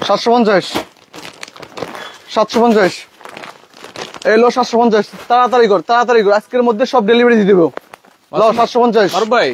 750 750 এলো 750 তাড়াতাড়ি কর আজকের মধ্যে সব ডেলিভারি দিয়ে দেবো। 750 মারুফ ভাই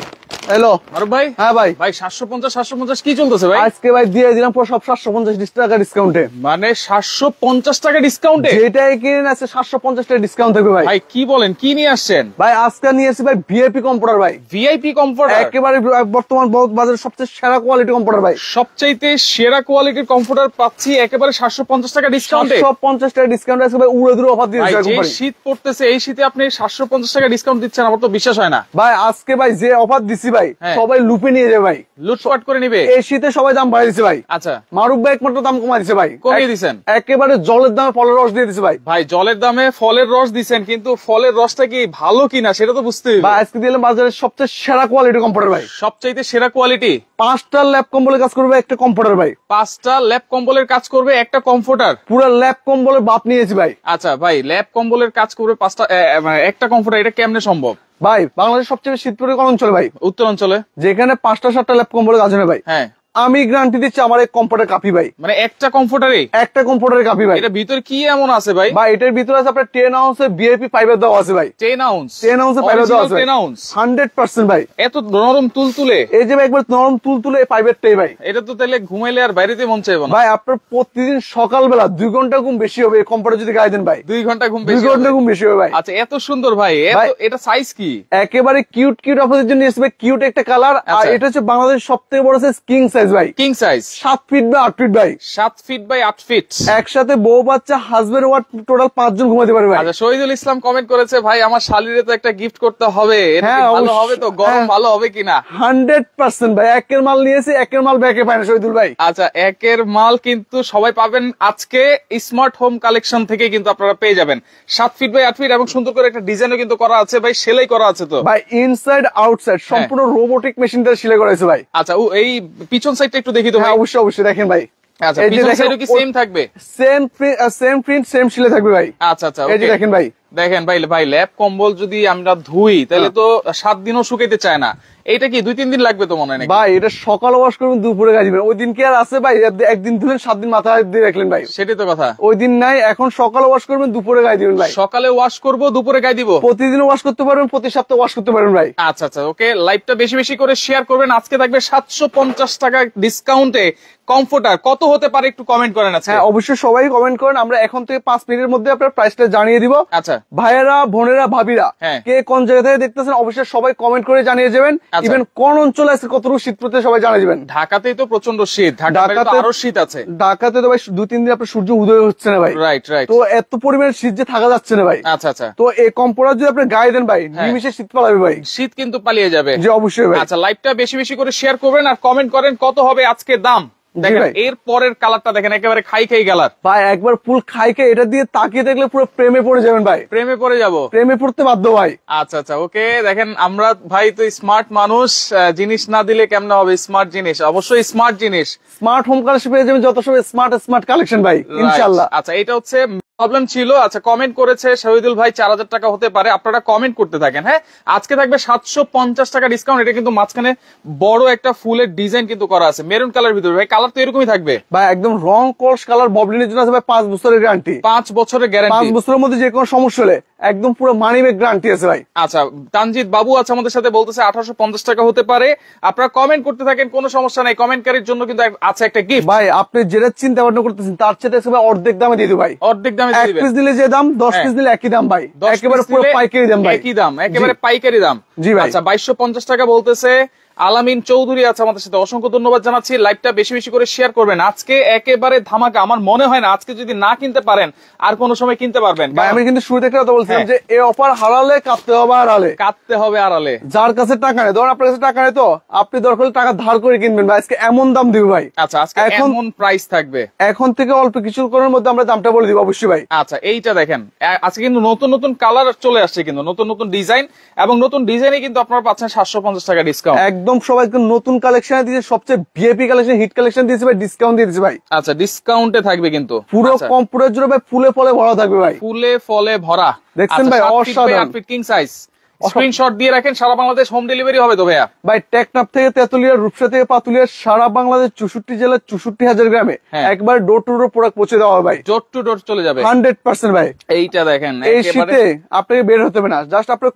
এলো। মারুফ ভাই, হ্যাঁ ভাই, ভাই 750 কি চলতেছে ভাই? আজকে ভাই দিয়ে দিলাম পুরো সব 750 টাকা ডিসকাউন্টে। মানে 750 টাকা ডিসকাউন্টে? যেটাই কিনেন আছে 750 টাকা ডিসকাউন্ট থাকবে ভাই। ভাই কি বলেন, কি নিয়ে আসছেন ভাই? আজকে নিয়ে এসেছি ভাই ভিআইপি কম্পিউটার ভাই। ভিআইপি কম্পিউটার, একেবারে বর্তমান বাজারের সবচেয়ে সেরা কোয়ালিটি কম্পিউটার ভাই। সবচাইতে সেরা কোয়ালিটির কম্পিউটার পাচ্ছি একেবারে 750 টাকা ডিসকাউন্টে। 750 টাকা ডিসকাউন্ট আছে ভাই, উড়ে দূরে অফার দিয়েছে ভাই। যে কোম্পানি। শীত পড়তেছে এই শীতে আপনি 750 টাকা ডিসকাউন্ট দিচ্ছেন, আমার তো বিশ্বাস হয় না ভাই। আজকে ভাই যে অফার দিছি ভাই, হ্যাঁ। সবাই লুপে নিয়ে যাবে ভাই, লুটপাট করে নিবে। এই শীতে সবাই দাম বাড়িয়ে দিছে ভাই। আচ্ছা, মারুফ ভাই একমাত্র দাম কমাই দিছে ভাই। কমিয়ে দিছেন? একেবারে জলের দামে ফলের রস দিয়ে দিছে ভাই। ভাই জলের দামে ফলের রস দিছেন, কিন্তু ফলের রসটা কি ভালো কিনা সেটা তো বুঝতে হবে। ভাই আজকে দিলাম বাজারের সবচেয়ে সেরা কোয়ালিটি কম্পিউটার ভাই। সবচাইতে সেরা কোয়ালিটি। 5টা ল্যাপ কম্বলের কাজ করবে একটা কম্পিউটার ভাই। 5টা ল্যাপ কম্বলের কাজ করবে একটা কম্পিউটার। পুরো ল্যাপ কম্বলের বাপ নিয়েছি ভাই। আচ্ছা ভাই, ল্যাপ কম্বলের কাজ করবে 5টা মানে একটা কম্পিউটার, এটা কেমনে সম্ভব? ভাই বাংলাদেশের সবচেয়ে শীতপুরে কোন অঞ্চলে ভাই? উত্তর অঞ্চলে, যেখানে 5টা 7টা ল্যাপ কম্বলের কাজ হয় ভাই। হ্যাঁ, আমি গ্যারান্টি দিচ্ছি আমার এই কম্পিউটার কাপি ভাই। মানে একটা কম্পিউটারে একটা কম্পিউটারের কাপি ভাই। এটা ভিতরে কি এমন আছে ভাই? ভাই এটার ভিতরে আছে আপনার 10 আউন্সের ভিআইপি ফাইবার দেওয়া আছে ভাই। 10 আউন্স 10 আউন্সের ফাইবার দেওয়া আছে 10 আউন্স 100% ভাই। এত নরম তুলতুলে? এই যে ভাই একবার নরম তুলতুলে এই ফাইবারটাই ভাই। এটা তো তাহলে ঘুমাইলে আর বাইরেতে মন চাইবো না ভাই। আপনার প্রতিদিন সকালবেলা 2 ঘন্টা ঘুম বেশি হবে এই কম্পিউটার যদি গায়ে দেন ভাই। 2 ঘন্টা ঘুম 2 বেশি ঘন্টা হবে? ঘুম বেশি হবে ভাই। আচ্ছা, এত সুন্দর ভাই। ভাই, এটা সাইজ কি? একেবারে কিউট আপনাদের জন্য এসে ভাই, কিউট একটা কালার। আর আচ্ছা। এটা হচ্ছে বাংলাদেশের সবথেকে বড় সাইজ কিং সাইজ ভাই। King size 7 feet by 8 feet ভাই। 7 ফিট বাই 8 ফিট। একসাথে বউ বাচ্চা হাজবেন্ড ওয়াইফ টোটাল 5 জন ঘুমাতে পারবে ভাই। আচ্ছা, শহীদুল ইসলাম কমেন্ট করেছে, ভাই আমার শালীরে তো একটা গিফট করতে হবে, এটা কি হ্যাঁ, ভালো অবশ্যই। হবে তো? গরম হ্যাঁ। ভালো হবে কিনা? 100% ভাই। একের মাল নিয়েছে, একের মাল ব্যাকে পায় না শহীদুল ভাই। আচ্ছা, একের মাল কিন্তু সবাই পাবেন আজকে স্মার্ট হোম কালেকশন থেকে, কিন্তু আপনারা পেয়ে যাবেন 7 ফিট বাই 8 ফিট, এবং সুন্দর করে একটা ডিজাইনও কিন্তু করা আছে ভাই, সেলাই করা আছে তো ভাই। ইনসাইড আউটসাইড সম্পূর্ণ রোবোটিক মেশিন দ্বারা সেলাই করা হয়েছে ভাই। আচ্ছা, এই পিছন সাইডটা একটু দেখি তো ভাই। হ্যাঁ, অবশ্যই দেখেন ভাই। আচ্ছা, এই যে পিছন দেখেন, সাইডও কি সেম থাকবে? সেম প্রিন্ট সেম সেলাই থাকবে ভাই। আচ্ছা আচ্ছা, এই যে okay। দেখেন ভাই। দেখেন ভাই, ভাই ল্যাপ কম্বল যদি আমরা ধুই তাহলে তো 7 দিনও শুকাইতে চায় না। এইটা কি 2-3 দিন লাগবে তো মনে হয় নাকি? ভাই এটা সকাল ওয়াশ করবেন, দুপুরে গাছ দিবেন। ওই দিন কি আর আছে ভাই? একদিন ধুলেন 7 দিন মাথা দিয়ে রাখলেন ভাই। সেটাই তো কথা। ওই দিন নাই। এখন সকালে ওয়াশ করবেন, দুপুরে গায়ে দিবেন ভাই। সকালে ওয়াশ করব, দুপুরে গায়ে দিব। প্রতিদিন ওয়াশ করতে পারবেন, প্রতি সপ্তাহে ওয়াশ করতে পারবেন ভাই। আচ্ছা আচ্ছা, ওকে। লাইভটা বেশি বেশি করে শেয়ার করবেন। আজকে থাকবে 750 টাকা ডিসকাউন্টে কমফোর্টার। কত হতে পারে একটু কমেন্ট করেন আজকে। হ্যাঁ, অবশ্যই সবাই কমেন্ট করেন। আমরা এখন থেকে 5 মিনিটের মধ্যে আপনার প্রাইসটা জানিয়ে দিব। আচ্ছা ভাইয়েরা, বোনেরা, ভাবিরা, হ্যাঁ। কে কোন জায়গা থেকে দেখতেছেন অবশ্যই সবাই কমেন্ট করে জানিয়ে যাবেন। আচ্ছা। ইভেন কোন অঞ্চলে আছে, কতটুকু শীত পড়তে সবাই জানিয়ে যাবেন। ঢাকাতেই তো প্রচন্ড শীত, ঢাকাতে তো আরো শীত আছে। ঢাকাতে তো ভাই 2-3 দিন আপনার সূর্য উদয় হচ্ছে না ভাই। Right right. তো এত পরিমাণ শীত যে থাকা যাচ্ছে না ভাই। আচ্ছা আচ্ছা, তো এই কম্পিউটার যদি আপনি গায়ে দেন ভাই, হ্যাঁ। নিমিশে শীত পালাবে ভাই। শীত কিন্তু পালিয়ে যাবে। জি অবশ্যই ভাই। আচ্ছা, লাইভটা বেশি বেশি করে শেয়ার করবেন আর কমেন্ট করেন কত হবে আজকে দাম। দেখেন ভাই। এর পরের কালারটা দেখেন, একেবারে খাই কালার ভাই একবার ফুল খাইকে এটা দিয়ে তাকিয়ে দেখলে পুরো প্রেমে পড়ে যাবেন ভাই। প্রেমে পড়ে যাব। প্রেমে পড়তে বাধ্য ভাই। আচ্ছা আচ্ছা, ওকে। দেখেন আমরা ভাই তো স্মার্ট মানুষ, জিনিস না দিলে কেমনে হবে? স্মার্ট জিনিস, অবশ্যই স্মার্ট জিনিস। স্মার্ট হোম কালেকশন পেয়ে যাবেন যত সব স্মার্ট কালেকশন ভাই, ইনশাআল্লাহ। আচ্ছা, এটা হচ্ছে প্রবলেম ছিল। আচ্ছা, কমেন্ট করেছে শহীদুল ভাই 4000 টাকা হতে পারে। আপনারা কমেন্ট করতে থাকেন। হ্যাঁ, আজকে থাকবে 750 টাকা ডিসকাউন্ট। এটা কিন্তু মাঝখানে বড় একটা ফুলের ডিজাইন কিন্তু করা আছে মেরুন কালার ভিতরে। ভাই কালার তো এরকমই থাকবে ভাই, একদম রং কোর্স কালার ববলিনের জন্য আছে ভাই 5 বছরের গ্যারান্টি। 5 বছরের গ্যারান্টি। 5 বছরের মধ্যে যে কোনো সমস্যা হলে একদম পুরো মানি ব্যাক গ্যারান্টি আছে ভাই। আচ্ছা, তানজিদ বাবু আছে আমাদের সাথে, বলতেছে 1850 টাকা হতে পারে। আপনারা কমেন্ট করতে থাকেন, কোনো সমস্যা নাই। কমেন্টকারীর জন্য কিন্তু আছে একটা গিফট। ভাই আপনি যেটা চিন্তা ভাবনা করতেছেন তার চেয়ে ভাই অর্ধেক দামে দিয়ে দিই ভাই। অর্ধেক দামে এক পিস দিলে যে দাম, 10 পিস দিলে একই দাম ভাই। একেবারে পুরো পাইকারি দাম ভাই। একই দাম, একেবারে পাইকারি দাম। জি ভাই। আচ্ছা, 2250 টাকা বলতেছে। আলামিন চৌধুরী আছে আমাদের সাথে, অসংখ্য ধন্যবাদ জানাচ্ছি। লাইভটা বেশি বেশি করে শেয়ার করবেন। আজকে একেবারে ধামাকা। আমার মনে হয় না আজকে যদি না কিনতে পারেন আর কোন সময় কিনতে পারবেন। ভাই আমি কিন্তু শুরু থেকে কথা বলছিলাম হ্যাঁ। যে এই অফার হারালে কাটতে হবে আড়ালে। কাটতে হবে আড়ালে। যার কাছে টাকা নেই, ধরুন আপনার কাছে টাকা নেই, তো আপনি দরকার হলে টাকা ধার করে কিনবেন ভাই। আজকে এমন দাম দিব ভাই। আচ্ছা, আজকে এমন প্রাইস থাকবে। এখন থেকে অল্প কিছু করার মধ্যে আমরা দামটা বলে দিব অবশ্যই ভাই। আচ্ছা, এইটা দেখেন, আজকে কিন্তু নতুন নতুন কালার চলে আসছে, কিন্তু নতুন নতুন ডিজাইন, এবং নতুন ডিজাইনে কিন্তু আপনারা পাচ্ছেন 750 টাকা ডিসকাউন্ট। একদম সবাইকে নতুন কালেকশন দিয়েছে, সবচেয়ে ভিআইপি কালেকশন, হিট কালেকশন দিয়েছে ভাই, ডিসকাউন্ট দিয়ে দিয়েছে ভাই। আচ্ছা, ডিসকাউন্টে থাকবে কিন্তু পুরো কম্পিউটার জুড়ে ভাই ফুলে ফলে ভরা থাকবে ভাই। ফুলে ফলে ভরা। দেখছেন ভাই, অসাধারণ। কিং সাইজ স্ক্রিনশট দিয়ে রাখেন, সারা বাংলাদেশ হোম ডেলিভারি হবে তো ভাইয়া? ভাই টেকনাফ থেকে তেতুলিয়া, রূপসা থেকে পাতুলিয়া, সারা বাংলাদেশ 64 জেলা 64,000 গ্রামে হ্যাঁ। একবার ডোর টু ডোর প্রোডাক্ট পৌঁছে দেওয়া হবে ভাই। ডোর টু ডোর চলে যাবে 100% ভাই। এইটা দেখেন এই একেবারে শীতে আপনাকে বের হতে হবে না, জাস্ট আপনার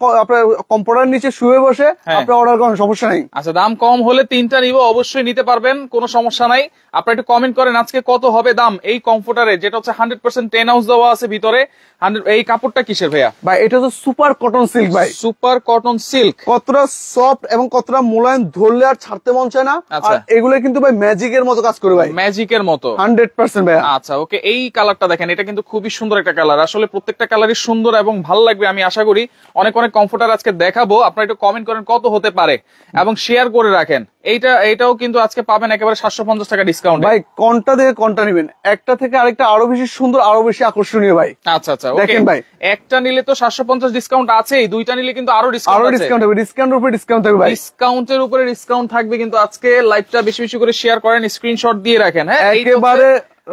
কম্পিউটার নিচে শুয়ে বসে হ্যাঁ। আপনি অর্ডার করেন, সমস্যা নাই। আচ্ছা, দাম কম হলে 3টা নিব, অবশ্যই নিতে পারবেন, কোনো সমস্যা নাই। আপনারা একটু কমেন্ট করেন আজকে কত হবে দাম এই কমফোর্টারে, যেটা হচ্ছে 100% 10 আউন্স দেওয়া আছে ভিতরে। এই কাপড়টা কিসের ভাইয়া? ভাই এটা তো সুপার কটন সিল্ক ভাই। সুপার কটন সিল্ক, কতটা সফট এবং কতটা মোলায়েম, ধরলে আর ছাড়তে মন চায় না। আচ্ছা। আর এগুলো কিন্তু ভাই ম্যাজিকের মতো কাজ করে ভাই, ম্যাজিকের মতো 100% ভাই। আচ্ছা ওকে, এই কালারটা দেখেন, এটা কিন্তু খুবই সুন্দর একটা কালার। আসলে প্রত্যেকটা কালারই সুন্দর এবং ভালো লাগবে, আমি আশা করি। অনেক অনেক কমফোর্টার আজকে দেখাবো, আপনারা একটু কমেন্ট করেন কত হতে পারে এবং শেয়ার করে রাখেন। এইটাও কিন্তু আজকে পাবেন একেবারে 750 টাকা ডিসকাউন্ট ভাই কোনটা দেখে কোনটা নেবেন, একটা থেকে আরেকটা আরো বেশি সুন্দর, আরো বেশি আকর্ষণীয় ভাই। আচ্ছা আচ্ছা ওকে দেখেন ভাই, একটা নিলে তো 750 ডিসকাউন্ট আছেই, দুইটা নিলে কিন্তু আরো আরো ডিসকাউন্ট আছে। ডিসকাউন্ট হবে, ডিসকাউন্টের উপরে ডিসকাউন্ট থাকবে ভাই। ডিসকাউন্টের উপরে ডিসকাউন্ট থাকবে, কিন্তু আজকে লাইভটা বেশি বেশি করে শেয়ার করেন, স্ক্রিনশট দিয়ে রাখেন। হ্যাঁ, একেবারে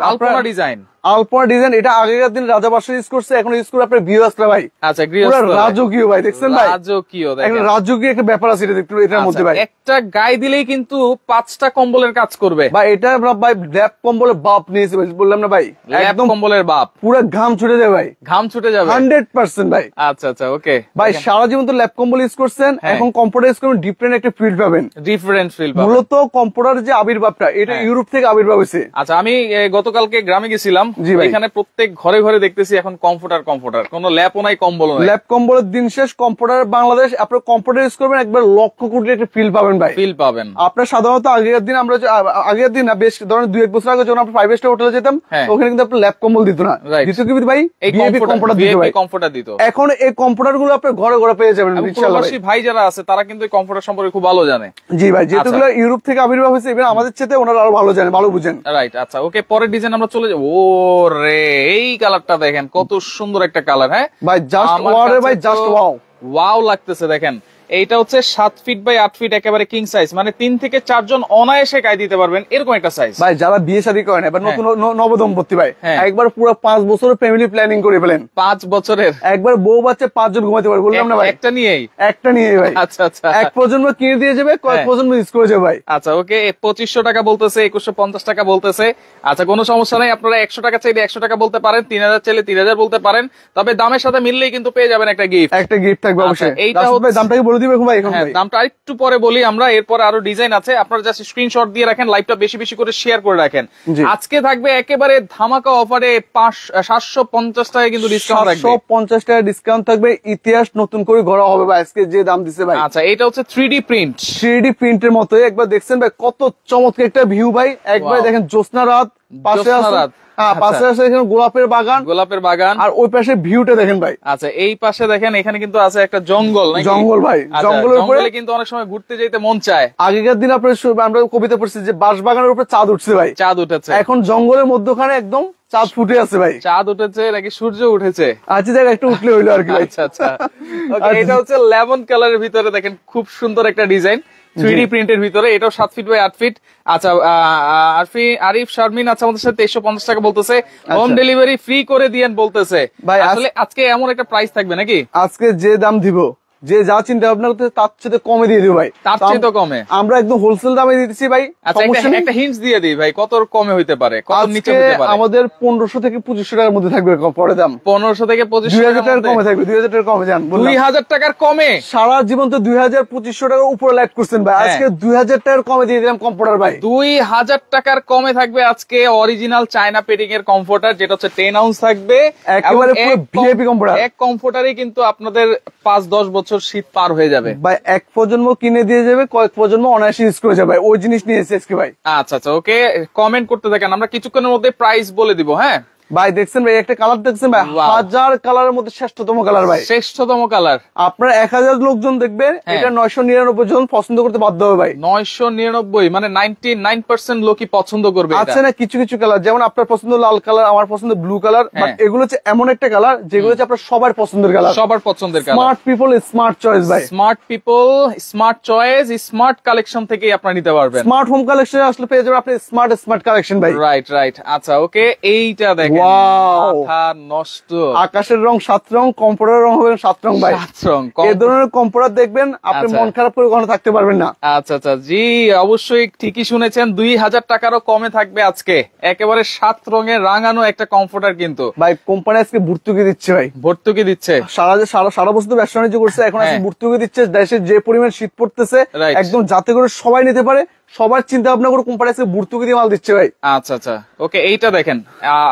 আলপনা ডিজাইন, আলপনা ডিজাইন। এটা আগেকার দিন রাজা বাদশাহ ইউজ করছে, এখন ইউজ করে আপনার ভিউয়ার্সরা ভাই। আচ্ছা পুরো রাজকীয় ভাই, দেখছেন ভাই? রাজকীয় একটা দেখেন, রাজকীয় একটা ব্যাপার আছে এটার মধ্যে ভাই। একটা গায়ে দিলেই কিন্তু 5টা কম্বলের কাজ করবে ভাই এটা ভাই ল্যাপ কম্বলের বাপ নিয়েছে ভাই, বললাম না ভাই, একদম কম্বলের বাপ, পুরো ঘাম ছুটে যায় ভাই, ঘাম ছুটে যাবে 100% ভাই। আচ্ছা আচ্ছা ওকে ভাই সারা জীবন তো ল্যাপ কম্বল ইউজ করছেন, হ্যাঁ। এখন কম্পিউটার ইউজ করবেন, ডিফারেন্ট একটা ফিল পাবেন। ডিফারেন্ট ফিল পাবেন। মূলত কম্পিউটার যে আবির্ভাবটা, এটা হ্যাঁ। ইউরোপ থেকে আবির্ভাব হয়েছে। আচ্ছা, আমি গতকালকে গ্রামে গেছিলাম, জি ভাই। এখানে প্রত্যেক ঘরে ঘরে দেখতেছি এখন কমফোর্টার, কোনো ল্যাপও নাই, কম্বলও নাই। ল্যাপ কম্বলের দিন শেষ, কম্পিউটার বাংলাদেশ। আপনার কম্পিউটার ইউজ করবেন, একবার লক্ষ কোটি একটা ফিল পাবেন ভাই, ফিল পাবেন। আপনার সাধারণত আগের দিন আগের দিন না, বেশ ধরেন 2-1 বছর আগে যখন আমরা 5 স্টার হোটেলে যেতাম, হ্যাঁ। ওখানে কিন্তু আপনার ল্যাপ কম্বল দিত না, Right. দিত কি ভাই? এই কম্পিউটার দিত ভাই। কমফোর্টার দিত। এখন এই কম্পিউটার গুলো আপনার ঘরে ঘরে পেয়ে যাবেন এবং ইনশাআল্লাহ ভাই। প্রবাসী ভাই যারা আছে তারা কিন্তু এই কমফোর্টার সম্পর্কে খুব ভালো জানে। জি ভাই, যেহেতু আচ্ছা। এগুলো ইউরোপ থেকে আবির্ভাব হয়েছে, এবার আমাদের চেয়ে ওনারা আরো ভালো জানেন, ভালো বুঝেন। রাইট, আচ্ছা ওকে, পরের ডিজাইন আমরা চলে যাবো। ও রে, এই কালারটা দেখেন, কত সুন্দর একটা কালার। হ্যাঁ ভাই জাস্ট আমার ওয়াও রে কাছে ভাই, তো জাস্ট ওয়াও। ওয়াও লাগতেছে। দেখেন, এইটা হচ্ছে 7 ফিট বাই 8 ফিট, একেবারে কিং সাইজ, মানে 3 থেকে 4 জন অনায়াসে গায়ে দিতে পারবেন, এরকম একটা সাইজ। ভাই যারা বিয়ে শাদী করেন, এবার নতুন নবদম্পতি ভাই, হ্যাঁ। একবার পুরো 5 বছরের ফ্যামিলি প্ল্যানিং করে ফেলেন, 5 বছরের একবার বউ বাচ্চা 5 জন ঘুমাতে পারে, বললাম না ভাই, একটা নিয়েই। একটা নিয়ে ভাই। আচ্ছা আচ্ছা এক প্রজন্ম কিনে দিয়ে যাবে, কয়েক হ্যাঁ। প্রজন্ম ইউজ করে যাবে ভাই। আচ্ছা ওকে, 2500 টাকা বলতেছে, 2150 টাকা বলতেছে। আচ্ছা, কোনো সমস্যা নাই, আপনারা 100 টাকা চাইলে 100 টাকা বলতে পারেন, 3000 চাইলে 3000 বলতে পারেন, তবে দামের সাথে মিললেই কিন্তু পেয়ে যাবেন একটা গিফট। একটা গিফট থাকবে আচ্ছা, অবশ্যই। এইটা রাশিদ ভাই হচ্ছে- দামটা কি বলে দিবে এখন ভাই? এখন হ্যাঁ, ভাই দামটা আরেকটু পরে বলি আমরা, এরপর আরো ডিজাইন আছে, আপনারা জাস্ট স্ক্রিনশট দিয়ে রাখেন, লাইভটা বেশি বেশি করে শেয়ার করে রাখেন। জি। আজকে থাকবে একেবারে ধামাকা অফারে 750 টাকা কিন্তু ডিসকাউন্ট থাকবে। 750 টাকা ডিসকাউন্ট থাকবে, ইতিহাস নতুন করে গড়া হবে ভাই আজকে যে দাম দিছে ভাই। আচ্ছা, এটা হচ্ছে 3D প্রিন্ট, 3D প্রিন্টের মতো, একবার দেখছেন ভাই কত চমৎকার একটা ভিউ ভাই। একবার Wow. দেখেন জ্যোৎস্না রাত, পাশে জ্যোৎস্না আছে, রাত। হ্যাঁ পাশে আচ্ছা। আছে এখানে গোলাপের বাগান, গোলাপের বাগান, আর ওই পাশে ভিউটা দেখেন ভাই। আচ্ছা এই পাশে দেখেন, এখানে কিন্তু আছে একটা জঙ্গল, নাকি? জঙ্গল ভাই, আচ্ছা, জঙ্গলের উপরে জঙ্গলে কিন্তু অনেক সময় ঘুরতে যেতে মন চায়। আগেকার দিন আপনার আমরা কবিতা পড়ছি যে বাঁশ বাগানের উপরে চাঁদ উঠছে ভাই, চাঁদ উঠেছে, এখন জঙ্গলের মধ্যখানে একদম চাঁদ ফুটে আছে ভাই। চাঁদ উঠেছে নাকি সূর্য উঠেছে? আচ্ছা দেখ একটু উঠলে হইলো আর কি ভাই। আচ্ছা আচ্ছা Okay, এটা হচ্ছে লেমন কালারের ভিতরে, দেখেন খুব সুন্দর একটা ডিজাইন, 3D প্রিন্টের ভিতরে, এটাও 7 ফিট বাই 8 ফিট। আচ্ছা, আরিফ শারমিন আছে আমাদের সাথে, 2350 টাকা বলতেছে, হোম ডেলিভারি ফ্রি করে দিয়েন বলতেছে ভাই, আসলে আজকে এমন একটা প্রাইস থাকবে নাকি? আজকে যে দাম দিব, যে যা চিন্তা ভাবনা করতে তার চেয়ে কমে দিয়ে দিব ভাই, তার চেয়ে তো কমে আমরা একদম হোলসেল দামে দিতেছি ভাই। আচ্ছা, সমস্যা নেই। একটা হিন্টস দিয়ে দিই ভাই, কত কমে হইতে পারে, কত নিচে আজকে হতে পারে? আমাদের 1500 থেকে 2500 টাকার মধ্যে থাকবে পরে দাম, 1500 থেকে 2500 2000 টাকার কমে থাকবে, 2000 টাকার কমে যান বললাম। 2000 টাকার কমে সারা জীবন তো 2000-2500 টাকার উপরে লাইট করছেন ভাই, হ্যাঁ। আজকে 2000 টাকার কমে দিয়ে দিলাম কম্পিউটার ভাই। 2000 টাকার কমে থাকবে আজকে অরিজিনাল চায়না পেডিং এর কমফোর্টার, যেটা হচ্ছে 10 আউন্স থাকবে, একেবারে এবং পুরো VIP কম্পিউটার। এক কমফোর্টারই কিন্তু আপনাদের 5-10 বছর শীত পার হয়ে যাবে। ভাই এক প্রজন্ম কিনে দিয়ে যাবে, কয়েক প্রজন্ম অনায়াসে ইউজ করে যাবে, ওই জিনিস নিয়ে এসে আজকে ভাই। আচ্ছা আচ্ছা ওকে, কমেন্ট করতে থাকেন, আমরা কিছুক্ষণের মধ্যে প্রাইস বলে দিব। হ্যাঁ ভাই দেখছেন ভাই একটা কালার দেখছেন ভাই, Wow. 1000 কালারের মধ্যে শ্রেষ্ঠতম কালার ভাই। শ্রেষ্ঠতম কালার, আপনার 1000 লোকজন দেখবেন, হ্যাঁ। এটা 999 জন পছন্দ করতে বাধ্য হবে ভাই। 999, মানে 99% লোকই পছন্দ করবে এটা। আছে না কিছু কিছু কালার, যেমন আপনার পছন্দ লাল কালার, আমার পছন্দ ব্লু কালার, বাট হ্যাঁ। এগুলো হচ্ছে এমন একটা কালার যেগুলো হচ্ছে আপনার সবার পছন্দের কালার। সবার পছন্দের colour. Smart people smart choice ভাই। Smart people smart choice, smart collection থেকেই আপনারা নিতে পারবেন। স্মার্ট হোম কালেকশন আসলে পেয়ে যাবেন আপনি স্মার্ট কালেকশন ভাই। রাইট রাইট, আচ্ছা ওকে, এইটা দেখেন, Wow! মাথা নষ্ট। আকাশের রং 7 রং, কম্পিউটারের রং হবে 7 রং ভাই। 7 রং। এই ধরনের কম্পিউটার দেখবেন আপনি আচ্ছা। মন খারাপ করে কখনো থাকতে পারবেন না। আচ্ছা আচ্ছা, জি অবশ্যই ঠিকই শুনেছেন, 2000 টাকারও কমে থাকবে আজকে একেবারে 7 রঙের রাঙানো একটা কমফোর্টার কিন্তু ভাই কোম্পানি আজকে ভর্তুকি দিচ্ছে ভাই, ভর্তুকি দিচ্ছে। সারা বছর তো ব্যবসা বাণিজ্য করছে, এখন আজকে হ্যাঁ। ভর্তুকি দিচ্ছে। দেশে যে পরিমাণ শীত পড়তেছে Right. একদম যাতে করে সবাই নিতে পারে, সবার চিন্তা ভাবনা করে কোম্পানি আজকে ভর্তুকি দিয়ে মাল দিচ্ছে ভাই। আচ্ছা আচ্ছা, ওকে এইটা দেখেন,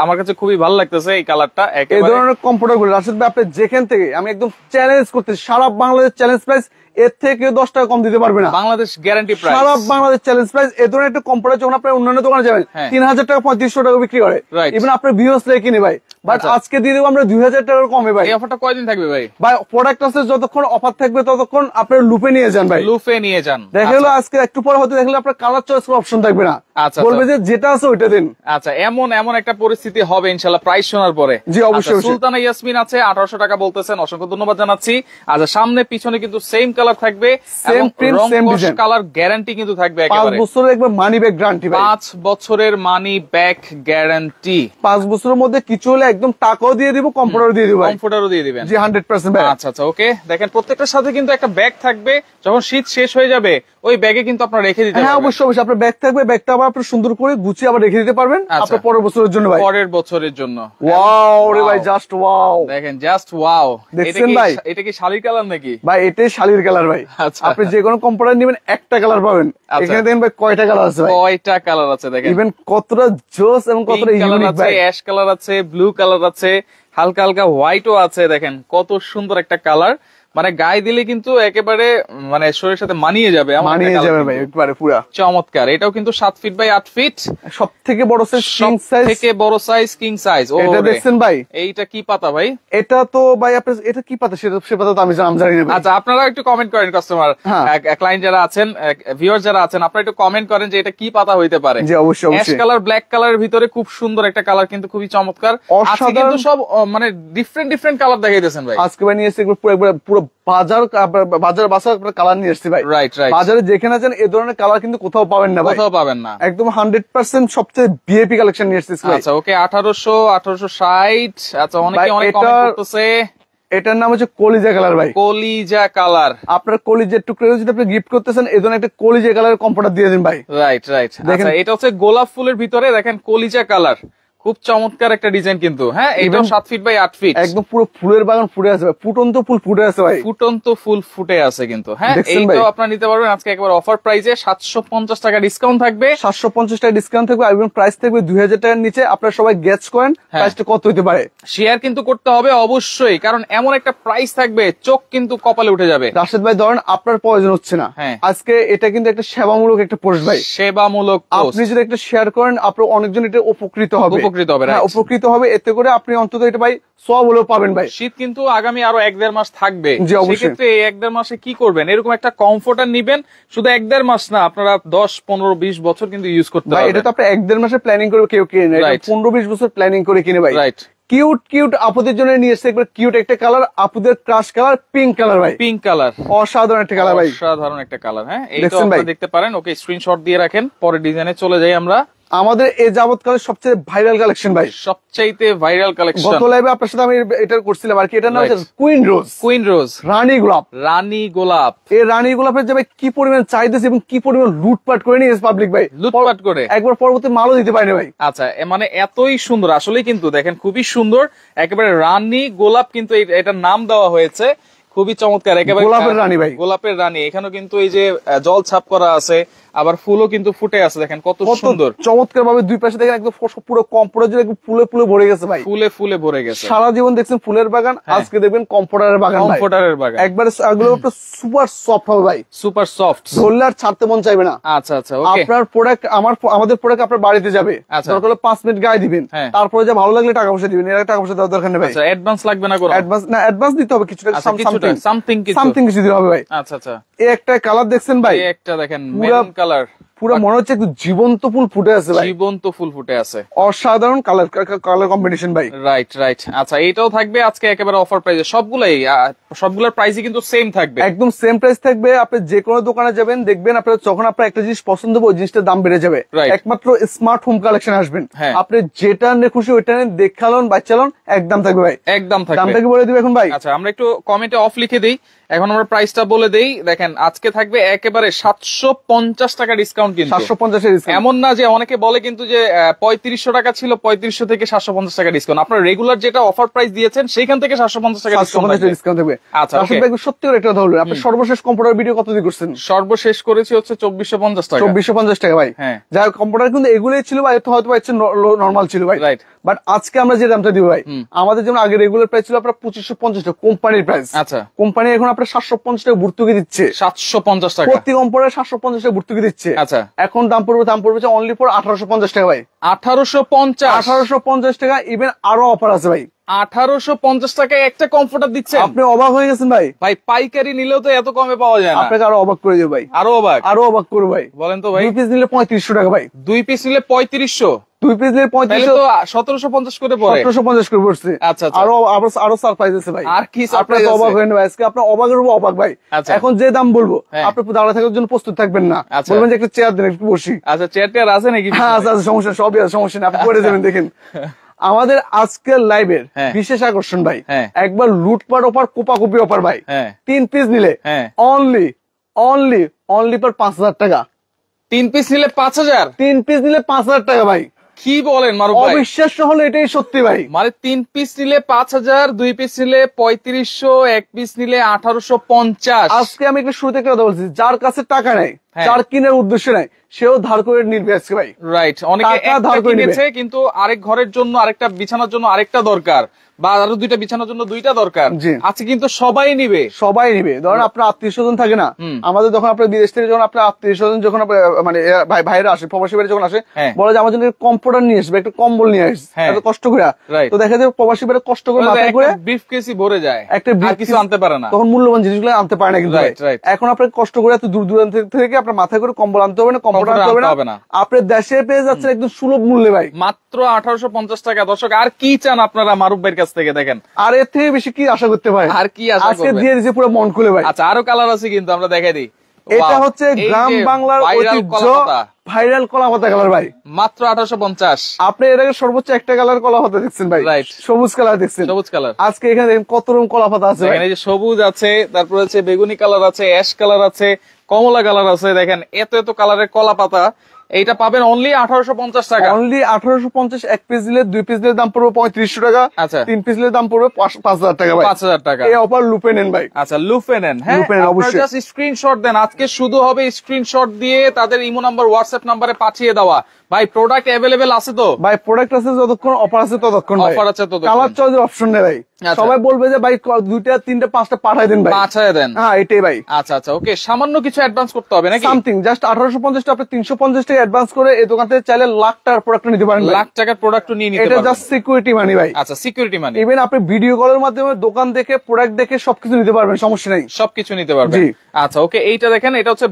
আমার কাছে খুবই ভালো লাগতেছে এই কালারটা এই একেবারে। ধরনের কম্পিউটার গুলো রাশেদ ভাই আপনি যেখান থেকে, আমি একদম চ্যালেঞ্জ করতেছি, সারা বাংলাদেশ চ্যালেঞ্জ প্রাইস, এর থেকে কেউ 10 টাকা কম দিতে পারবে না। Bangladesh guarantee price. সারা বাংলাদেশ চ্যালেঞ্জ প্রাইস। এই ধরনের একটা কম্পিউটার যখন আপনার অন্যান্য দোকানে যাবেন হ্যাঁ। 3000 টাকা 3500 টাকা বিক্রি করে, Right. ইভেন আপনার ভিউয়ার্স লেগে কিনে ভাই, বাট আচ্ছা। আজকে দিয়ে দেবো আমরা 2000 টাকার কমে ভাই। এই অফারটা কয়দিন থাকবে ভাই? ভাই প্রোডাক্ট আছে, যতক্ষণ অফার থাকবে ততক্ষণ আপনার লুপে নিয়ে যান ভাই। লুফে নিয়ে যান। দেখা গেলো আজকে একটু পরে হয়তো দেখলে আপনার কালার চয়েস করার অপশন থাকবে না, আচ্ছা, বলবে যে যেটা আছে ওইটা দিন। আচ্ছা, এমন একটা পরিস্থিতি হবে ইনশাআল্লাহ প্রাইস শোনার পরে। জি, অবশ্যই, আচ্ছা, অবশ্যই। সুলতানা ইয়াসমিন আছে 1800 টাকা বলতেছেন, অসংখ্য ধন্যবাদ জানাচ্ছি। আচ্ছা, সামনে পিছনে কিন্তু সেম কালার থাকবে, Same print, same design। Colour guarantee কিন্তু থাকবে 5 একেবারে। বছরের একবার মানি ব্যাক গ্যারান্টি ভাই। 5 বছরের মানি ব্যাক গ্যারান্টি। 5 বছরের মধ্যে কিছু হলে একদম টাকাও দিয়ে দিব, কম্পিউটারও দিয়ে দিব ভাই। কমফোর্টারও দিয়ে দিবেন। জি 100% ভাই। আচ্ছা আচ্ছা, ওকে দেখেন প্রত্যেকটার সাথে কিন্তু একটা ব্যাগ থাকবে, যখন শীত শেষ হয়ে যাবে ওই ব্যাগে কিন্তু আপনার রেখে দিতে হ্যাঁ পারবেন। অবশ্যই অবশ্যই, আপনার ব্যাগ থাকবে, ব্যাগটা আবার আপনি সুন্দর করে গুছিয়ে আবার রেখে দিতে পারবেন আচ্ছা। আপনার পরের বছরের জন্য ভাই। পরের বছরের জন্য। ওয়াও রে Wow. ভাই, জাস্ট ওয়াও দেখেন জাস্ট ওয়াও। দেখছেন ভাই? এটা কি শাড়ির কালার নাকি? ভাই, এটাই শালির কালার ভাই। আচ্ছা। আপনি যে কোনো কম্পিউটার নেবেন একটা কালার পাবেন, আচ্ছা। এখানে দেখেন ভাই কয়টা কালার আছে ভাই, কয়টা কালার আছে দেখেন। ইভেন কতটা জোস এবং কতটা পিঙ্ক কালার ইউনিক আছে, ভাই। অ্যাশ কালার আছে, ব্লু কালার আছে, হালকা হালকা হোয়াইটও আছে। দেখেন কত সুন্দর একটা কালার, মানে গায়ে দিলে কিন্তু একেবারে মানে শরীরের সাথে মানিয়ে যাবে। এমন একটা মানিয়ে colour যাবে কিন্তু। ভাই একবারে পুরা। চমৎকার। এটাও কিন্তু 7 ফিট বাই 8 ফিট, সব থেকে বড় সাইজ কিং সাইজ। থেকে বড় সাইজ কিং সাইজ। এটা দেখছেন ভাই, এইটা কি পাতা ভাই? এটা তো ভাই আপনি এটা কি পাতা, সেটা সে পাতা তো আমি জানি না ভাই। আচ্ছা, আপনারা একটু কমেন্ট করেন, কাস্টমার হ্যাঁ। ক্লায়েন্ট যারা আছেন, ভিউয়ার যারা আছেন, আপনারা একটু কমেন্ট করেন যে এটা কি পাতা হইতে পারে। জি অবশ্যই অ্যাশ অবশ্যই। কালার ব্ল্যাক কালারের ভিতরে খুব সুন্দর একটা কালার, কিন্তু খুবই চমৎকার। আজকে অসাধারণ। কিন্তু সব মানে ডিফারেন্ট কালার দেখাইতেছেন ভাই। আজকে ভাই নিয়ে এসেছি পুরো বাজার কালার নিয়ে এসেছি ভাই। রাইট বাজারে যেখানে আছেন এই ধরনের কালার কিন্তু কোথাও পাবেন না ভাই, কোথাও পাবেন না। একদম 100% সবচেয়ে ভিআইপি কালেকশন নিয়ে এসেছি ভাই। আচ্ছা, ওকে 1860। আচ্ছা, অনেকে ভাই, অনেক কমেন্ট করতেছে। এটার নাম হচ্ছে কলিজা কালার ভাই। কলিজা কালার। আপনার কলিজার টুকরো যদি আপনি গিফট করতেছেন, এই ধরনের একটা কলিজা কালারের কম্পিউটার দিয়ে দিন ভাই। রাইট দেখেন। আচ্ছা, এটা হচ্ছে গোলাপ ফুলের ভিতরে দেখেন কলিজা কালার, খুব চমৎকার একটা ডিজাইন কিন্তু। হ্যাঁ, এটাও 7 ফিট বাই 8 ফিট। একদম পুরো ফুলের বাগান ফুটে আছে ভাই, ফুটন্ত ফুল ফুটে আছে ভাই। ফুটন্ত ফুল ফুটে আছে কিন্তু। হ্যাঁ, দেখছেন এইটাও ভাই? আপনারা নিতে পারবেন আজকে একবার অফার প্রাইসে। 750 টাকা ডিসকাউন্ট থাকবে। 750 টাকা ডিসকাউন্ট থাকবে এবং প্রাইস থাকবে 2000 টাকার নিচে। আপনারা সবাই গেস করেন হ্যাঁ। প্রাইসটা কত হতে পারে। শেয়ার কিন্তু করতে হবে অবশ্যই, কারণ এমন একটা প্রাইস থাকবে চোখ কিন্তু কপালে উঠে যাবে। রাশেদ ভাই ধরেন আপনার প্রয়োজন হচ্ছে না, হ্যাঁ। আজকে এটা কিন্তু একটা সেবামূলক একটা পোস্ট ভাই। সেবামূলক post। আপনি যদি একটা শেয়ার করেন, আপনার অনেকজন এটা উপকৃত হবে। উপকৃত হবে, হ্যাঁ, right। উপকৃত হবে, এতে করে আপনি অন্তত এটা ভাই সব হলেও পাবেন ভাই। শীত কিন্তু আগামী আরো 1-1.5 মাস থাকবে। জি, অবশ্যই। সেক্ষেত্রে এই 1-1.5 মাসে কি করবেন? এরকম একটা কমফোর্টার নিবেন, শুধু 1-1.5 মাস না, আপনারা 10, 15, 20 বছর কিন্তু ইউজ করতে ভাই এটা পারবেন। তো আপনি 1-1.5 মাসে প্ল্যানিং করে কেউ কিনে নেয়, Right। 15-20 বছর প্ল্যানিং করে কিনে ভাই। রাইট। কিউট আপুদের জন্য নিয়ে এসেছে একবার কিউট একটা কালার, আপুদের ক্রাশ কালার, পিঙ্ক কালার ভাই। পিঙ্ক কালার, অসাধারণ একটা কালার ভাই। অসাধারণ একটা কালার। হ্যাঁ, এইটাও দেখছেন ভাই? আপনারা দেখতে পারেন। ওকে, স্ক্রিনশট দিয়ে রাখেন, পরে ডিজাইনে চলে যাই আমরা। আমাদের এই যাবৎকালের সবচেয়ে ভাইরাল কালেকশন ভাই। সবচাইতে ভাইরাল কালেকশন। গত লাইভে আপনার সাথে আমি এটা করছিলাম আর কি, এটার নাম Right। হচ্ছে কুইন রোজ, কুইন রোজ, রানী গোলাপ। রানী গোলাপ। এই রানী গোলাপের যে ভাই কি পরিমাণ চাইতেছে এবং কি পরিমাণ লুটপাট করে নিয়েছে পাবলিক ভাই, লুটপাট করে একবার পরবর্তী মালও দিতে পারেনি ভাই। আচ্ছা, মানে এতই সুন্দর আসলেই কিন্তু দেখেন, খুবই সুন্দর। একেবারে রানী গোলাপ কিন্তু এটার নাম দেওয়া হয়েছে। খুবই চমৎকার, একেবারে গোলাপের রানী ভাই। গোলাপের রানী। এখানেও কিন্তু এই যে জল ছাপ করা আছে, আবার ফুলও কিন্তু ফুটে আছে। দেখেন কত সুন্দর, চমৎকার ভাবে দুই পাশে দেখেন একদম পুরো কম্পিউটার জুড়ে ফুলে ফুলে ভরে গেছে ভাই। ফুলে ফুলে ভরে গেছে। সারা জীবন দেখছেন ফুলের বাগান, আজকে দেখবেন কম্পিউটারের বাগান ভাই। কমফোর্টারের বাগান, একবারে এগুলো সুপার সফট হবে ভাই, সুপার সফট। ধরলে আর ছাড়তে মন চাইবে না। আচ্ছা আচ্ছা, ওকে। আপনার প্রোডাক্ট আমাদের প্রোডাক্ট আপনার বাড়িতে যাবে, আচ্ছা। দরকার হলে 5 মিনিট গায়ে দিবেন, হ্যাঁ। তারপরে যে ভালো লাগলে টাকা পয়সা দিবেন, এর টাকা পয়সা দেওয়ার দরকার নেই ভাই। আচ্ছা, অ্যাডভান্স লাগবে না কোনো? অ্যাডভান্স দিতে হবে কিছুটা, আচ্ছা, কিছুটা, সামথিং কিছু দিতে হবে ভাই। আচ্ছা আচ্ছা, এই একটা কালার দেখছেন ভাই, এই একটা দেখেন পুরা মেরুন কালার, পুরো মনে হচ্ছে একটু জীবন্ত ফুল ফুটে আছে ভাই। জীবন্ত ফুল ফুটে আছে। অসাধারণ কালার কম্বিনেশন ভাই। রাইট। আচ্ছা, এইটাও থাকবে আজকে একেবারে অফার প্রাইসে। সবগুলাই সবগুলোর প্রাইসই কিন্তু সেম থাকবে, একদম সেম প্রাইস থাকবে। আপনি যে কোনো দোকানে যাবেন দেখবেন আপনার যখন আপনার একটা জিনিস পছন্দ হবে ওই জিনিসটার দাম বেড়ে যাবে। Right. একমাত্র স্মার্ট হোম কালেকশন আসবেন, হ্যাঁ। আপনি যেটা নিয়ে খুশি ওইটা নিয়ে দেখালন বাচ্চালন, একদম থাকবে ভাই। একদম থাকবে। দামটা কি বলে দিবে এখন ভাই? আচ্ছা আমরা একটু কমেন্টে অফ লিখে দিই, এখন আমরা প্রাইসটা বলে দেই। দেখেন আজকে থাকবে একেবারে 750 টাকা ডিসকাউন্ট, কিন্তু 750 এর ডিসকাউন্ট। এমন না যে অনেকে বলে কিন্তু যে 3500 টাকা ছিল, 3500 থেকে 750 টাকা ডিসকাউন্ট। আপনার রেগুলার যেটা অফার প্রাইস দিয়েছেন সেখান থেকে 750 টাকা 750 ডিসকাউন্ট থাকবে। আচ্ছা, রাশিদ okay. ভাই সত্যি করে একটা কথা বলবেন, আপনি সর্বশেষ কম্পিউটার ভিডিও কত দিয়ে করছেন? সর্বশেষ করেছি হচ্ছে 2450 টাকা। 2450 টাকা ভাই। হ্যাঁ। যাই হোক, কম্পিউটার কিন্তু এগুলোই ছিল ভাই, হয়তো নরমাল ছিল ভাই। Right. বাট আজকে আমরা যে দামটা দিব ভাই, আমাদের যেমন আগে রেগুলার প্রাইস ছিল আপনার 2550 টাকা কোম্পানির প্রাইস। আচ্ছা। কোম্পানি এখন আপনার 750 টাকা ভর্তুকি দিচ্ছে, 750 টাকা প্রতি কম্পিউটার 750 টাকা ভর্তুকি দিচ্ছে। আচ্ছা। এখন দাম পড়বে অনলি ফর 1850 টাকা ভাই। 1850 1850 টাকা। ইভেন আরো অফার আছে ভাই, 1850 টাকায় একটা কম্পিউটার দিচ্ছে। আপনি অবাক হয়ে গেছেন ভাই। ভাই পাইকারি নিলেও তো এত কমে পাওয়া যায় না। আপনাকে আরো অবাক করে দেবো ভাই, আরো অবাক। আরো অবাক করবো ভাই। বলেন তো ভাই। 2 পিস নিলে 3500 টাকা ভাই। 2 পিস নিলে 3500, 2 পিস নিলে তাহলে 3500, তো 1750 করে পড়ে। 1750 করে পড়ছে। আচ্ছা, আচ্ছা। আরো সারপ্রাইজ আছে ভাই। আর কি আপনার সারপ্রাইজ তো আছে? অবাক হয়ে নেবে আজকে, আপনার অবাকের উপর অবাক ভাই। আচ্ছা। এখন যে দাম বলবো হ্যাঁ। আপনি দাঁড়া থাকার জন্য প্রস্তুত থাকবেন না, আচ্ছা। বলবেন যে একটা চেয়ার দেন একটু বসি। আচ্ছা চেয়ার আছে নাকি? হ্যাঁ আছে, সমস্যা সবই আছে, সমস্যা নেই, আপনি করে যাবেন। দেখেন আমাদের আজকের লাইভের হ্যাঁ। বিশেষ আকর্ষণ ভাই, হ্যাঁ। একবার লুটপাট অফার, কোপাকুপি অফার ভাই। হ্যাঁ। 3 পিস নিলে হ্যাঁ। অনলি পর 5000 টাকা। 3 পিস নিলে 5000? 3 পিস নিলে 5000 টাকা ভাই। কি বলেন মারুফ ভাই? অবিশ্বাস্য হলো এটাই সত্যি ভাই। মানে 3 পিস নিলে 5000, 2 পিস নিলে 3500, 1 পিস নিলে 1850। আজকে আমি একটু শুরুতে একটা কথা বলছি, যার কাছে টাকা নেই, হ্যাঁ। যার কিনার উদ্দেশ্য নাই, সেও ধার করে নিবে আজকে ভাই। রাইট। অনেকে টাকা একটা ধার করে নিবে। কিনেছে কিন্তু আরেক ঘরের জন্য আরেকটা, বিছানার জন্য আরেকটা দরকার, বা আরো 2টা বিছানার জন্য 2টা দরকার। জি। আজকে কিন্তু সবাই নিবে। সবাই নিবে। ধরেন আপনার আত্মীয় স্বজন থাকে না, আমাদের যখন আপনার বিদেশ থেকে যখন আপনার আত্মীয় স্বজন যখন মানে ভাইরা আসে, প্রবাসী ভাইরা যখন আসে, হ্যাঁ। বলে যে আমার জন্য কম্পিউটার নিয়ে আসবে, একটা কম্বল নিয়ে আসবে, হ্যাঁ। এত কষ্ট করে। Right. তো দেখা যায় প্রবাসী ভাইরা কষ্ট করে মাথায় করে ব্রিফ কেসই ভরে যায়, একটা আর কিছু আনতে পারে না। তখন মূল্যবান জিনিসগুলো আনতে পারে না কিন্তু ভাই। Right, right. এখন আপনার কষ্ট করে এত দূর দূরান্ত থেকে আপনার মাথায় করে কম্বল আনতে হবে না, কম্পিউটার আনতে আনতে হবে হবে না। না, আপনার দেশে পেয়ে যাচ্ছেন একদম সুলভ মূল্যে ভাই। মাত্র 1850 টাকা। দর্শক আর কি চান আপনারা মারুফ ভাইয়ের কাছ থেকে? দেখেন আর এর থেকে বেশি কি আশা করতে পারে? আর কি আশা আজকে করবেন? দিয়ে দিয়েছে পুরো মন খুলে ভাই। আচ্ছা আরো কালার আছে কিন্তু, আমরা দেখাই দিই। এটা Wow, হচ্ছে এই গ্রাম যে বাংলার viral ঐতিহ্য, কলাপাতা। ভাইরাল কলাপাতা কালার ভাই। মাত্র 1850। আপনি এর আগে সর্বোচ্চ একটা কালার কলাপাতা দেখছেন ভাই, Right. সবুজ কালার দেখছেন। সবুজ কালার। আজকে এখানে দেখেন কত রকম কলাপাতা আছে ভাই। দেখেন এই যে সবুজ আছে, তারপর হচ্ছে বেগুনি কালার আছে, অ্যাশ কালার আছে, কমলা কালার আছে। দেখেন এত এত কালারের কলা পাতা, এইটা পাবেন অনলি 1850 টাকা। অনলি 1850। 1 পিস দিলে 2 পিস দিলে দাম পড়বে 3500 টাকা। আচ্ছা। 3 পিস দিলে দাম পড়বে 5000 টাকা ভাই। 5000 টাকা। এই অফার লুপে নেন ভাই। আচ্ছা লুফে নেন। হ্যাঁ লুফে নেন, আপনারা অবশ্যই। জাস্ট স্ক্রিনশট দেন। আজকে শুধু হবে স্ক্রিনশট দিয়ে তাদের ইমো নাম্বার, হোয়াটসঅ্যাপ নাম্বারে পাঠিয়ে দেওয়া। ভাই প্রোডাক্ট অ্যাভেলেবেল আছে তো? ভাই প্রোডাক্ট আছে যতক্ষণ, অফার আছে ততক্ষণ ভাই। অফার আছে ততক্ষণ। কালার চয়েসের অপশন নেই ভাই। আচ্ছা। সবাই বলবে যে ভাই 2টা 3টা 5টা পাঠাই দেন ভাই। পাঠিয়ে দেন। হ্যাঁ এটাই ভাই। আচ্ছা আচ্ছা ওকে, সামান্য কিছু অ্যাডভান্স করতে হবে নাকি? সামথিং জাস্ট 1850 টাকা, আপনি 350 টাকা অ্যাডভান্স করে এই দোকান থেকে চাইলে লাখ টাকার প্রোডাক্ট নিতে পারেন ভাই। লাখ টাকার প্রোডাক্ট নিয়ে নিতে এটা পারবেন। জাস্ট সিকিউরিটি মানি ভাই। আচ্ছা সিকিউরিটি মানি। ইভেন আপনি ভিডিও কলের মাধ্যমে দোকান দেখে, প্রোডাক্ট দেখে সবকিছু নিতে পারবেন, সমস্যা নাই। সবকিছু নিতে পারবেন। জি। আচ্ছা ওকে, এইটা দেখেন, এটা হচ্ছে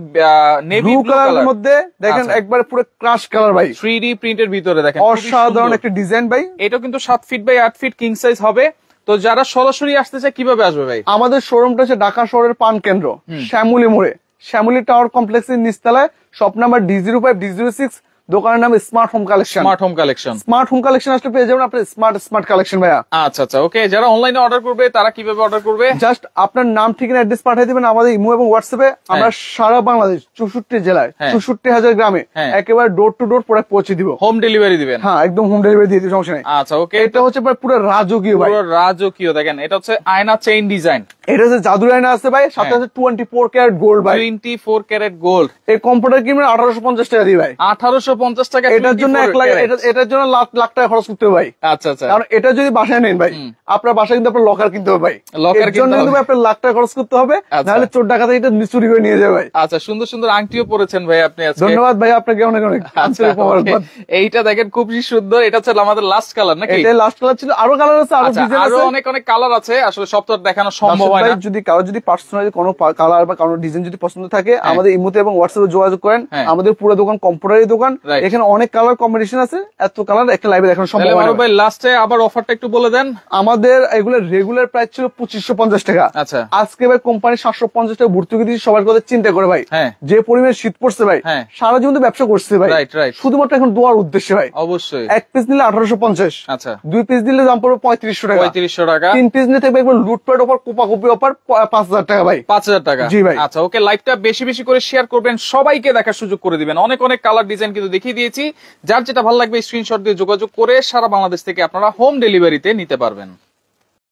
নেভি ব্লু ব্লু কালারের কালার, মধ্যে দেখেন আচ্ছা। একবার পুরো ক্রাশ কালার ভাই। 3D প্রিন্টের ভিতরে দেখেন খুবই অসাধারণ সুন্দর। একটা ডিজাইন ভাই। এটা কিন্তু 7 feet by 8 feet king size হবে। তো যারা সরাসরি আসতে চায় কিভাবে আসবে ভাই? আমাদের শোরুমটা হচ্ছে ঢাকা শহরের পান কেন্দ্র, শ্যামলী মোড়ে, শ্যামলী টাওয়ার কমপ্লেক্সের নিচতলায়, শপ নাম্বার D05 D06, দোকানের নাম smart home collection. Smart home collection. Smart home collection আসলে পেয়ে যাবেন আপনি স্মার্ট কালেকশন ভাইয়া। আচ্ছা আচ্ছা ওকে, যারা অনলাইনে অর্ডার করবে তারা কিভাবে অর্ডার করবে? জাস্ট আপনার নাম, ঠিকানা, অ্যাড্রেস পাঠিয়ে দিবেন আমাদের ইমো এবং হোয়াটসঅ্যাপে। আমরা সারা বাংলাদেশ 64 জেলায়, হ্যাঁ। 64,000 গ্রামে হ্যাঁ। একেবারে ডোর টু ডোর প্রোডাক্ট পৌঁছে দিব। হোম ডেলিভারি দিবেন? হ্যাঁ একদম হোম ডেলিভারি দিয়ে দিই, সমস্যা নেই। আচ্ছা ওকে, এটা হচ্ছে ভাই পুরো রাজকীয় ভাই। পুরো রাজকীয়। দেখেন এটা হচ্ছে আয়না চেইন ডিজাইন, এটা হচ্ছে জাদুর আয়না আছে ভাই, সাথে হ্যাঁ। আছে 24 ক্যারেট গোল্ড ভাই। 24 ক্যারেট গোল্ড। এই কম্পিউটার কিনবেন 1850 টাকা দিই ভাই। 1850 টাকা। এটার জন্য 1 লাখ, এটার জন্য লাখ লাখ টাকা খরচ করতে হবে ভাই। আচ্ছা আচ্ছা। কারণ এটা যদি বাসায় নেন ভাই, আপনার বাসায় কিন্তু আপনার লকার কিনতে হবে ভাই। লকার এর জন্য কিনতে কিন্তু হবে। আপনার লাখ টাকা খরচ করতে হবে, আচ্ছা। নাহলে চোর ডাকাত এটা চুরি করে নিয়ে যাবে ভাই। আচ্ছা সুন্দর সুন্দর আংটিও পরেছেন ভাই আপনি আজকে। ধন্যবাদ ভাই আপনাকে অনেক অনেক আচ্ছা, আন্তরিক okay. মোবারকবাদ। এইটা দেখেন খুবই সুন্দর। এটা হচ্ছে আমাদের লাস্ট কালার নাকি? এটা লাস্ট কালার ছিল, আরো কালার আছে, আরো আচ্ছা ডিজাইন আরো আছে। অনেক অনেক কালার আছে, আসলে সব তো আর দেখানো সম্ভব হয় ভাই না। যদি কারো যদি পার্সোনালি কোনো কালার বা কোনো ডিজাইন যদি পছন্দ থাকে, আমাদের ইমোতে এবং হোয়াটসঅ্যাপে যোগাযোগ করেন। হ্যাঁ। আমাদের পুরো দোকান কম্পিউটারের দোকান, Right. এখানে অনেক কালার কম্বিনেশন আছে, এত কালার একটা লাইভে দেখানো সম্ভব তাহলে হয় না মারুফ ভাই লাস্টে আবার অফারটা একটু বলে দেন। আমাদের এগুলোর রেগুলার প্রাইস ছিল 2550 টাকা। আচ্ছা আজকে ভাই কোম্পানি 750 টাকা ভর্তুকি দিয়েছে সবার কথা চিন্তা করে ভাই। হ্যাঁ যে পরিমাণ শীত পড়ছে ভাই, হ্যাঁ। সারা জীবন তো ব্যবসা করছে ভাই, রাইট রাইট শুধুমাত্র এখন দোয়ার উদ্দেশ্যে ভাই। অবশ্যই। এক পিস নিলে 1850, আচ্ছা 2 পিস নিলে দাম পড়বে 3500 টাকা, 3500 টাকা, 3 পিস নিলে থাকবে একবার লুটপাট অফার, কোপাকুপি অফার 5000 টাকা ভাই। 5000 টাকা। জি ভাই। আচ্ছা ওকে, লাইভটা বেশি বেশি করে শেয়ার করবেন, সবাইকে দেখার সুযোগ করে দিবেন। অনেক অনেক কালার ডিজাইন কিন্তু দেখিয়ে দিয়েছি, যার যেটা ভালো লাগবে স্ক্রিনশট দিয়ে যোগাযোগ করে সারা বাংলাদেশ থেকে আপনারা হোম ডেলিভারিতে নিতে পারবেন।